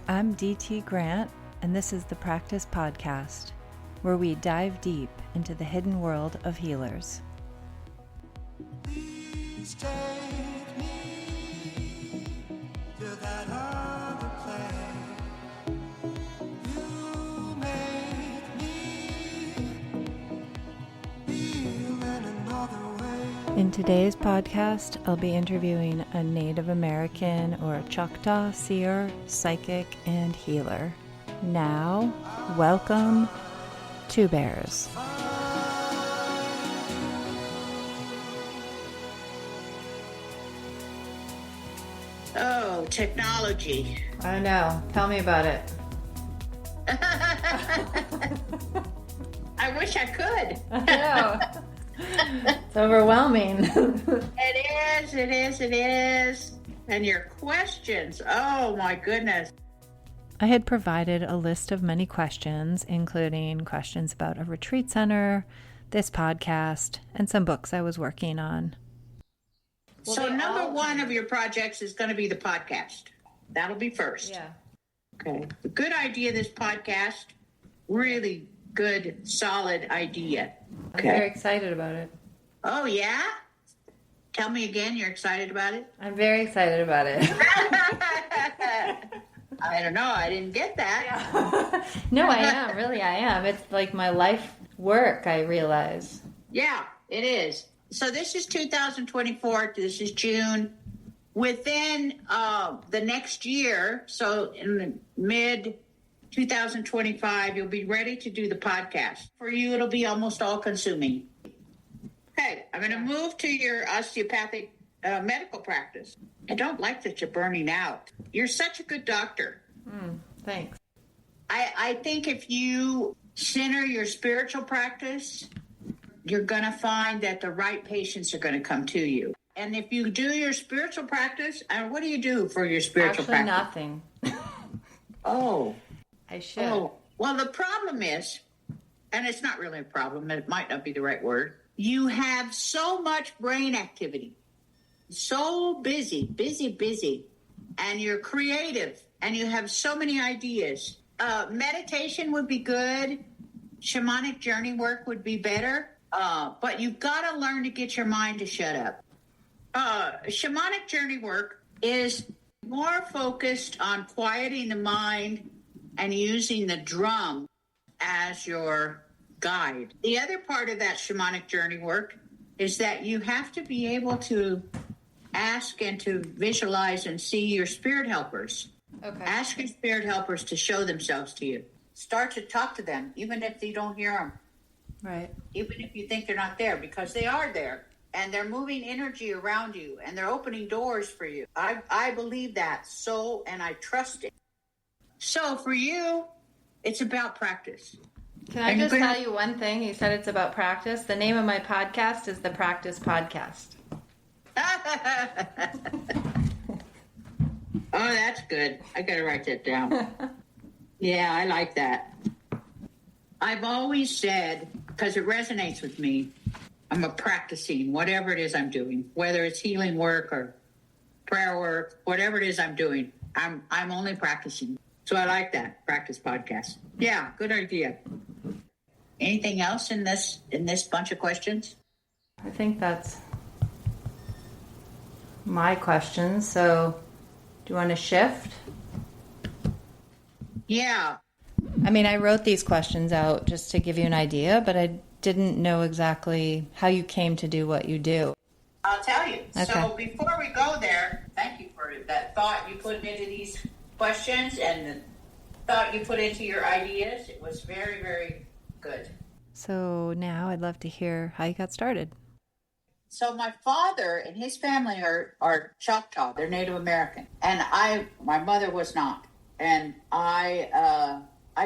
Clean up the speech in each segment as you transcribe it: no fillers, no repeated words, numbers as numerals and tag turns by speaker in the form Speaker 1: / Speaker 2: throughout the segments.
Speaker 1: I'm DT Grant, and this is the Practice Podcast, where we dive deep into the hidden world of healers.
Speaker 2: Please take me to that other place. You make me feel in another way.
Speaker 1: In today's podcast, I'll be interviewing a Native American or Choctaw seer, psychic, and healer. Now, welcome to Bears.
Speaker 3: Oh, technology.
Speaker 1: I know. Tell me about it.
Speaker 3: I wish I could.
Speaker 1: I know. It's overwhelming.
Speaker 3: It is. And your questions, oh my goodness.
Speaker 1: I had provided a list of many questions, including questions about a retreat center, this podcast, and some books I was working on.
Speaker 3: Well, so number one of your projects is going to be the podcast. That'll be first.
Speaker 1: Yeah.
Speaker 3: Okay. Good idea, this podcast. Really good, solid idea.
Speaker 1: I'm very excited about it.
Speaker 3: Oh, yeah? Tell me again, you're excited about it?
Speaker 1: I'm very excited about it.
Speaker 3: I don't know. I didn't get that.
Speaker 1: Yeah. No, I am. Really, I am. It's like my life work, I realize.
Speaker 3: Yeah, it is. So this is 2024. This is June. Within the next year, so in the mid 2025, you'll be ready to do the podcast. For you, it'll be almost all consuming. Okay, I'm going to move to your osteopathic medical practice. I don't like that you're burning out. You're such a good doctor.
Speaker 1: Thanks.
Speaker 3: I think if you center your spiritual practice, you're going to find that the right patients are going to come to you. And if you do your spiritual practice, and what do you do for your spiritual practice?
Speaker 1: Nothing.
Speaker 3: Oh.
Speaker 1: I should.
Speaker 3: Oh. Well, the problem is, and it's not really a problem, it might not be the right word, you have so much brain activity, so busy, and you're creative, and you have so many ideas. Meditation would be good. Shamanic journey work would be better. But you've got to learn to get your mind to shut up. Shamanic journey work is more focused on quieting the mind and using the drum as your guide. The other part of that shamanic journey work is that you have to be able to ask and to visualize and see your spirit helpers.
Speaker 1: Okay.
Speaker 3: Ask your spirit helpers to show themselves to you. Start to talk to them, even if you don't hear them.
Speaker 1: Right.
Speaker 3: Even if you think they're not there, because they are there. And they're moving energy around you, and they're opening doors for you. I believe that, and I trust it. So for you, it's about practice.
Speaker 1: Can I just tell you one thing? You said it's about practice. The name of my podcast is the Practice Podcast.
Speaker 3: Oh, that's good. I got to write that down. Yeah, I like that. I've always said, because it resonates with me, I'm a practicing whatever it is I'm doing, whether it's healing work or prayer work, whatever it is I'm doing, I'm only practicing. So I like that, Practice Podcast. Yeah, good idea. Anything else in this bunch of questions?
Speaker 1: I think that's my questions. So do you want to shift?
Speaker 3: Yeah.
Speaker 1: I mean, I wrote these questions out just to give you an idea, but I didn't know exactly how you came to do what you do.
Speaker 3: I'll tell you.
Speaker 1: Okay.
Speaker 3: So before we go there, thank you for that thought you put into these questions and the thought you put into your ideas. It was very, very good.
Speaker 1: So now I'd love to hear how you got started.
Speaker 3: So my father and his family are Choctaw. They're Native American. And my mother was not. And I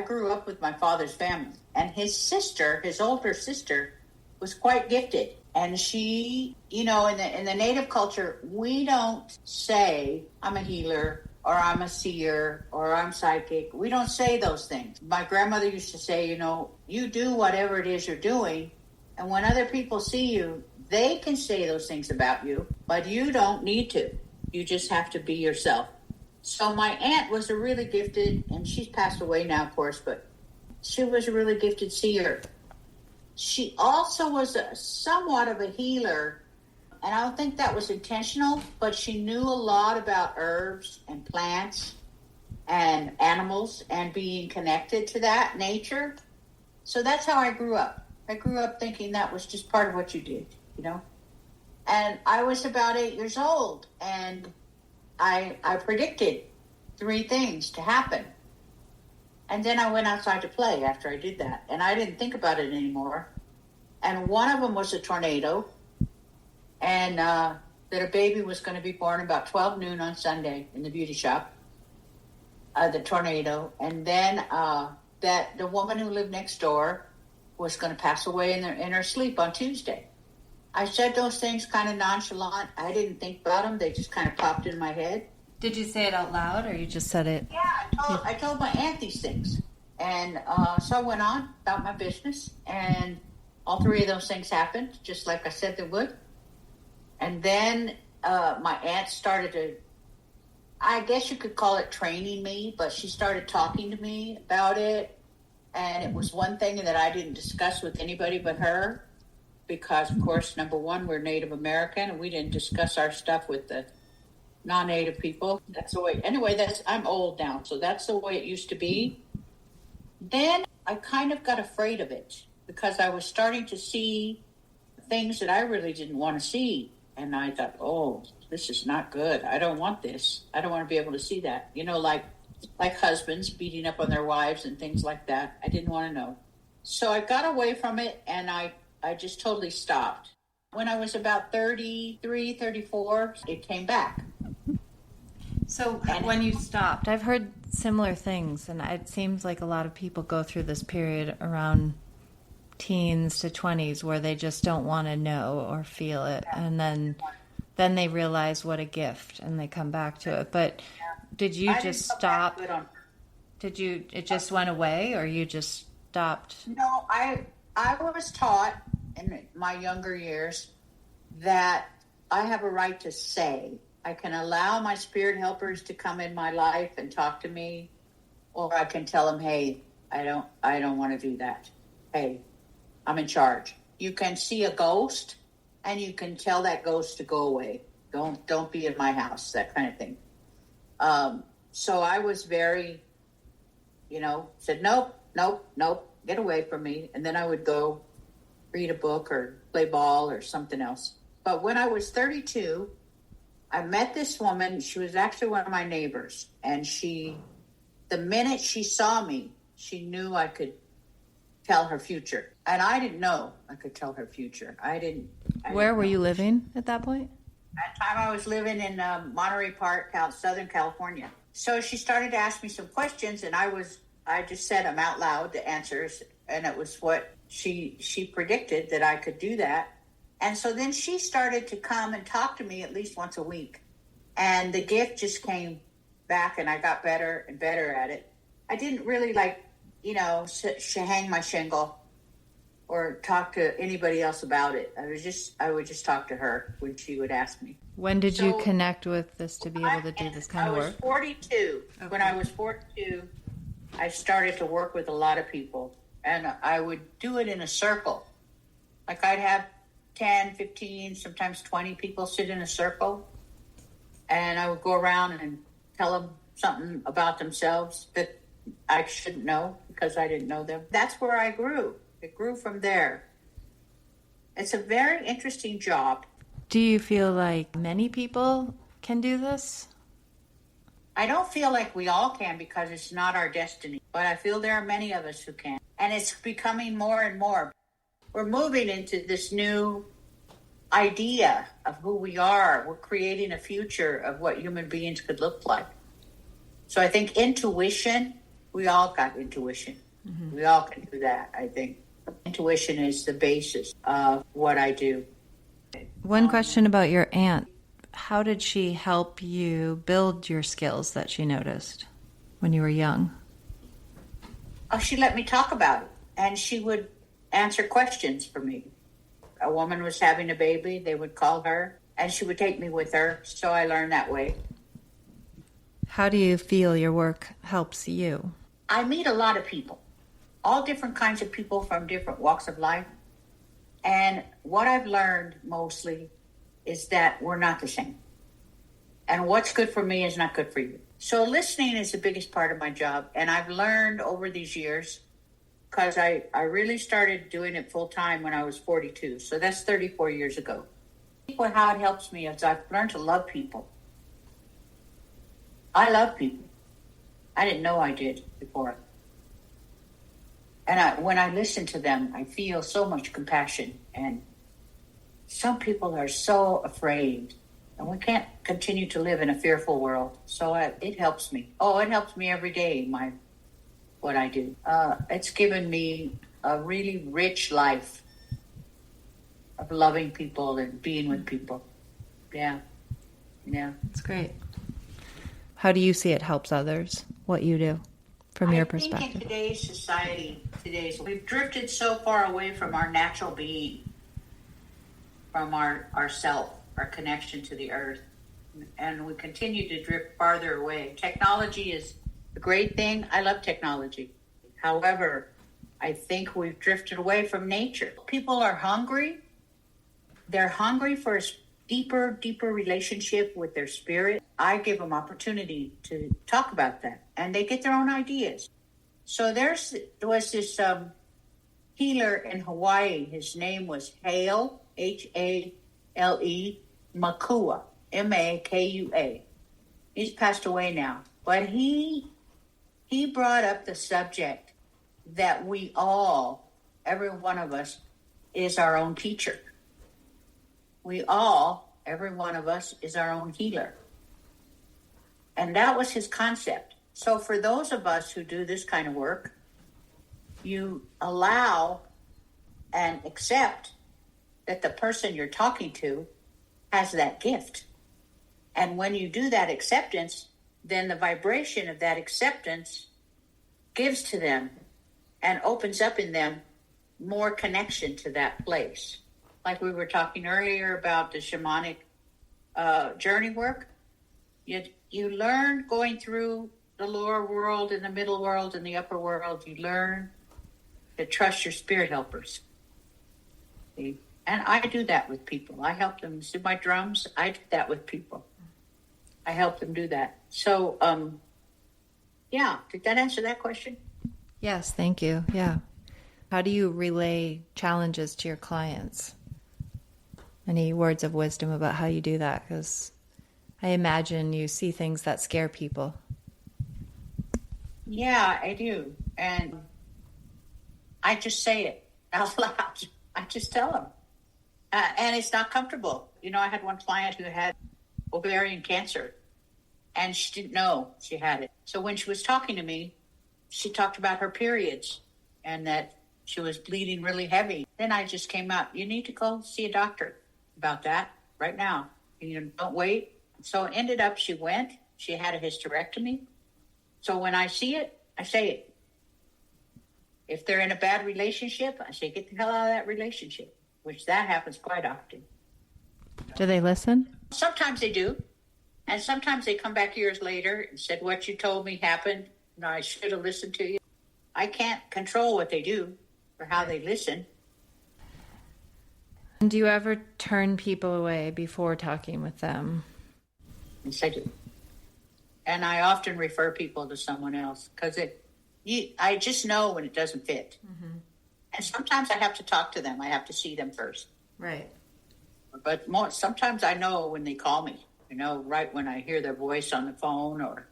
Speaker 3: grew up with my father's family. And his sister, his older sister, was quite gifted. And she, in the Native culture, we don't say, I'm a healer, or I'm a seer, or I'm psychic. We don't say those things. My grandmother used to say, you do whatever it is you're doing. And when other people see you, they can say those things about you, but you don't need to. You just have to be yourself. So my aunt was a really gifted, and she's passed away now, of course, but she was a really gifted seer. She also was somewhat of a healer, and I don't think that was intentional, but she knew a lot about herbs and plants and animals and being connected to that nature. So that's how I grew up. I grew up thinking that was just part of what you did, you know? And I was about 8 years old, and I predicted 3 things to happen. And then I went outside to play after I did that, and I didn't think about it anymore. And one of them was a tornado, and that a baby was going to be born about 12 noon on Sunday in the beauty shop, the tornado. And then that the woman who lived next door was going to pass away in her sleep on Tuesday. I said those things kind of nonchalant. I didn't think about them. They just kind of popped in my head.
Speaker 1: Did you say it out loud, or you just said it?
Speaker 3: Yeah, I told my aunt these things. And so I went on about my business, and all 3 of those things happened, just like I said they would. And then my aunt started to, I guess you could call it training me, but she started talking to me about it. And it was one thing that I didn't discuss with anybody but her, because, of course, number one, we're Native American, and we didn't discuss our stuff with the non-Native people. That's the way, anyway, I'm old now, so that's the way it used to be. Then I kind of got afraid of it, because I was starting to see things that I really didn't want to see. And I thought, oh, this is not good. I don't want this. I don't want to be able to see that. You know, like husbands beating up on their wives and things like that. I didn't want to know. So I got away from it, and I just totally stopped. When I was about 33, 34, it came back.
Speaker 1: So when you stopped, I've heard similar things, and it seems like a lot of people go through this period around teens to 20s where they just don't want to know or feel it, and then they realize what a gift, and they come back to it. But did you just stop? It just went away, or you just stopped?
Speaker 3: No, I was taught in my younger years that I have a right to say. I can allow my spirit helpers to come in my life and talk to me, or I can tell them, hey, I don't want to do that. Hey, I'm in charge. You can see a ghost, and you can tell that ghost to go away. Don't be in my house, that kind of thing. So I was very, said, nope, get away from me. And then I would go read a book or play ball or something else. But when I was 32, I met this woman. She was actually one of my neighbors. And the minute she saw me, she knew I could tell her future. And I didn't know I could tell her future.
Speaker 1: Where were you living at that point?
Speaker 3: At the time I was living in Monterey Park, Southern California. So she started to ask me some questions, and I just said them out loud, the answers, and it was what she predicted, that I could do that. And so then she started to come and talk to me at least once a week. And the gift just came back, and I got better and better at it. I didn't really hang my shingle or talk to anybody else about it. I would just talk to her when she would ask me.
Speaker 1: When did you connect with this to be able to do this kind of work?
Speaker 3: I was 42. Okay. When I was 42, I started to work with a lot of people, and I would do it in a circle. Like I'd have 10, 15, sometimes 20 people sit in a circle, and I would go around and tell them something about themselves that I shouldn't know because I didn't know them. That's where I grew. It grew from there. It's a very interesting job.
Speaker 1: Do you feel like many people can do this?
Speaker 3: I don't feel like we all can, because it's not our destiny, but I feel there are many of us who can. And it's becoming more and more. We're moving into this new idea of who we are. We're creating a future of what human beings could look like. So I think intuition, we all got intuition. Mm-hmm. We all can do that, I think. Intuition is the basis of what I do.
Speaker 1: One question about your aunt. How did she help you build your skills that she noticed when you were young?
Speaker 3: Oh, she let me talk about it, and she would answer questions for me. A woman was having a baby, they would call her, and she would take me with her, so I learned that way.
Speaker 1: How do you feel your work helps you?
Speaker 3: I meet a lot of people, all different kinds of people from different walks of life. And what I've learned mostly is that we're not the same. And what's good for me is not good for you. So listening is the biggest part of my job. And I've learned over these years, because I really started doing it full time when I was 42. So that's 34 years ago. How it helps me is I've learned to love people. I love people. I didn't know I did before. And when I listen to them, I feel so much compassion. And some people are so afraid. And we can't continue to live in a fearful world. So it helps me. Oh, it helps me every day, what I do. It's given me a really rich life of loving people and being with people. Yeah.
Speaker 1: That's great. How do you see it helps others, what you do, from your perspective?
Speaker 3: I think in today's society, we've drifted so far away from our natural being, from our self, our connection to the earth, and we continue to drift farther away. Technology is a great thing. I love technology. However, I think we've drifted away from nature. People are hungry. They're hungry for a deeper relationship with their spirit. I give them opportunity to talk about that, and they get their own ideas. So there was this healer in Hawaii. His name was Hale, Hale, Makua, Makua. He's passed away now, but he brought up the subject that we all, every one of us, is our own teacher. Every one of us is our own healer. And that was his concept. So for those of us who do this kind of work, you allow and accept that the person you're talking to has that gift. And when you do that acceptance, then the vibration of that acceptance gives to them and opens up in them more connection to that place. Like we were talking earlier about the shamanic journey work. You learn going through the lower world and the middle world and the upper world. You learn to trust your spirit helpers. See? And I do that with people. I help them do my drums. I do that with people. I help them do that. So, did that answer that question?
Speaker 1: Yes, thank you. Yeah. How do you relay challenges to your clients? Any words of wisdom about how you do that? Because I imagine you see things that scare people.
Speaker 3: Yeah, I do. And I just say it out loud. I just tell them. And it's not comfortable. You know, I had one client who had ovarian cancer, and she didn't know she had it. So when she was talking to me, she talked about her periods and that she was bleeding really heavy. Then I just came out, you need to go see a doctor about that right now. You don't wait. So it ended up she went. She had a hysterectomy. So when I see it, I say it. If they're in a bad relationship, I say, get the hell out of that relationship, which that happens quite often.
Speaker 1: Do they listen?
Speaker 3: Sometimes they do. And sometimes they come back years later and said, what you told me happened. No, I should have listened to you. I can't control what they do or how they listen.
Speaker 1: And do you ever turn people away before talking with them?
Speaker 3: Yes, I do. And I often refer people to someone else because I just know when it doesn't fit. Mm-hmm. And sometimes I have to talk to them. I have to see them first.
Speaker 1: Right.
Speaker 3: But sometimes I know when they call me, right when I hear their voice on the phone or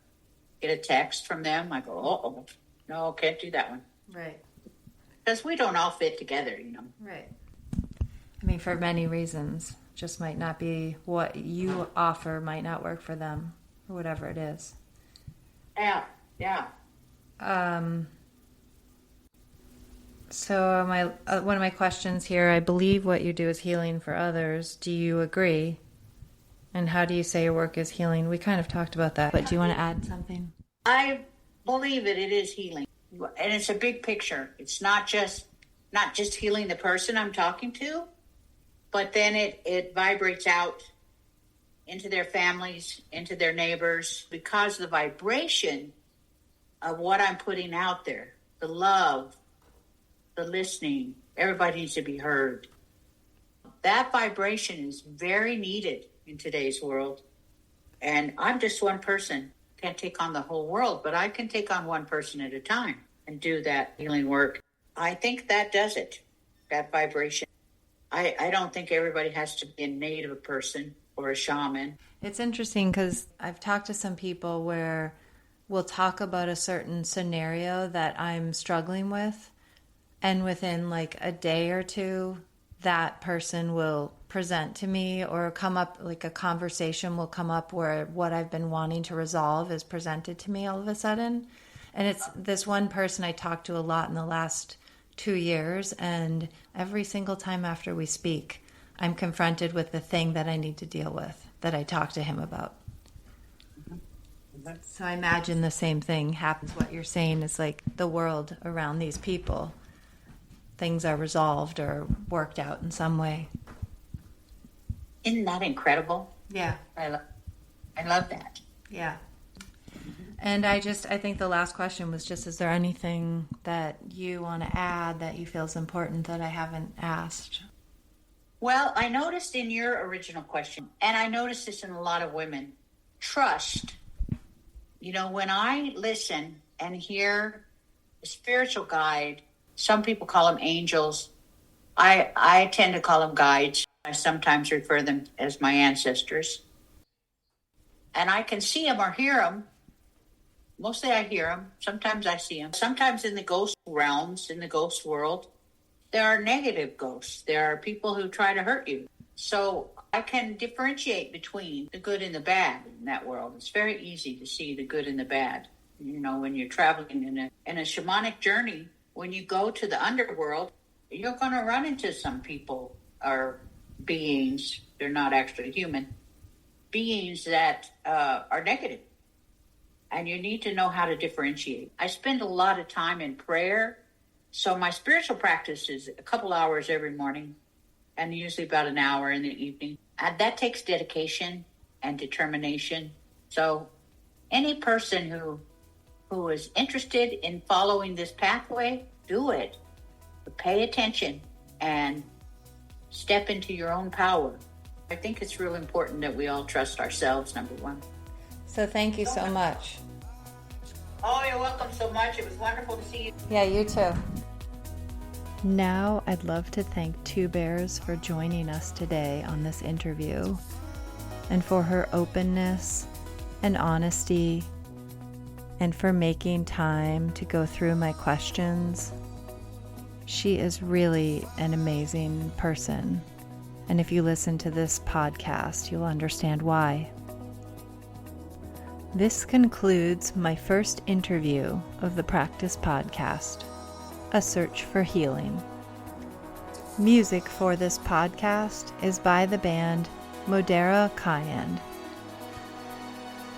Speaker 3: get a text from them, I go, no, can't do that one.
Speaker 1: Right.
Speaker 3: Because we don't all fit together,
Speaker 1: Right. I mean, for many reasons, just might not be what you offer might not work for them or whatever it is.
Speaker 3: Yeah.
Speaker 1: So one of my questions here, I believe what you do is healing for others. Do you agree? And how do you say your work is healing? We kind of talked about that, but do you want to add something?
Speaker 3: I believe it is healing. And it's a big picture. It's not just healing the person I'm talking to, but then it vibrates out into their families, into their neighbors, because the vibration of what I'm putting out there, the love, the listening, everybody needs to be heard. That vibration is very needed in today's world. And I'm just one person. Can't take on the whole world, but I can take on one person at a time and do that healing work. I think that does it, that vibration. I don't think everybody has to be a native person or a shaman.
Speaker 1: It's interesting because I've talked to some people where we'll talk about a certain scenario that I'm struggling with, and within like a day or two, that person will present to me or come up, like a conversation will come up where what I've been wanting to resolve is presented to me all of a sudden. And it's this one person I talked to a lot in the last 2 years, and every single time after we speak, I'm confronted with the thing that I need to deal with that I talked to him about. So I imagine the same thing happens. What you're saying is like the world around these people, things are resolved or worked out in some way.
Speaker 3: Isn't that incredible?
Speaker 1: Yeah.
Speaker 3: I love that.
Speaker 1: Yeah. And I think the last question was just, is there anything that you want to add that you feel is important that I haven't asked?
Speaker 3: Well, I noticed in your original question, and I noticed this in a lot of women, trust. You know, when I listen and hear a spiritual guide, some people call them angels. I tend to call them guides. I sometimes refer them as my ancestors. And I can see them or hear them. Mostly I hear them. Sometimes I see them. Sometimes in the ghost realms, in the ghost world, there are negative ghosts. There are people who try to hurt you. So I can differentiate between the good and the bad in that world. It's very easy to see the good and the bad. You know, when you're traveling in a shamanic journey, when you go to the underworld, you're going to run into some people or beings. They're not actually human. Beings that are negative. And you need to know how to differentiate. I spend a lot of time in prayer. So my spiritual practice is a couple hours every morning and usually about an hour in the evening. And that takes dedication and determination. So any person who is interested in following this pathway, do it. But pay attention and step into your own power. I think it's real important that we all trust ourselves, number one.
Speaker 1: So thank you so much.
Speaker 3: Oh, you're welcome so much. It was wonderful to see you.
Speaker 1: Yeah, you too. Now I'd love to thank Two Bears for joining us today on this interview and for her openness and honesty and for making time to go through my questions. She is really an amazing person. And if you listen to this podcast, you'll understand why. This concludes my first interview of the Practice Podcast, A Search for Healing. Music for this podcast is by the band Modera Cayenne.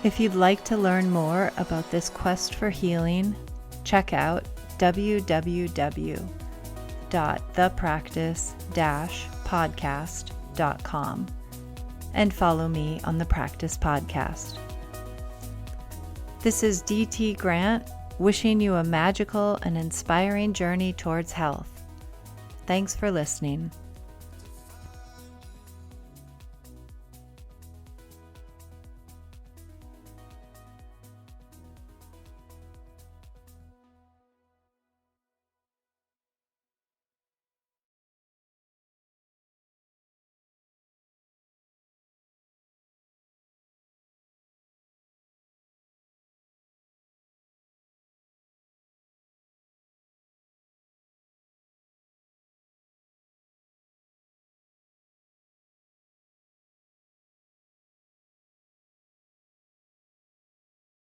Speaker 1: If you'd like to learn more about this quest for healing, check out www.thepractice-podcast.com and follow me on the Practice Podcast. This is DT Grant, wishing you a magical and inspiring journey towards health. Thanks for listening.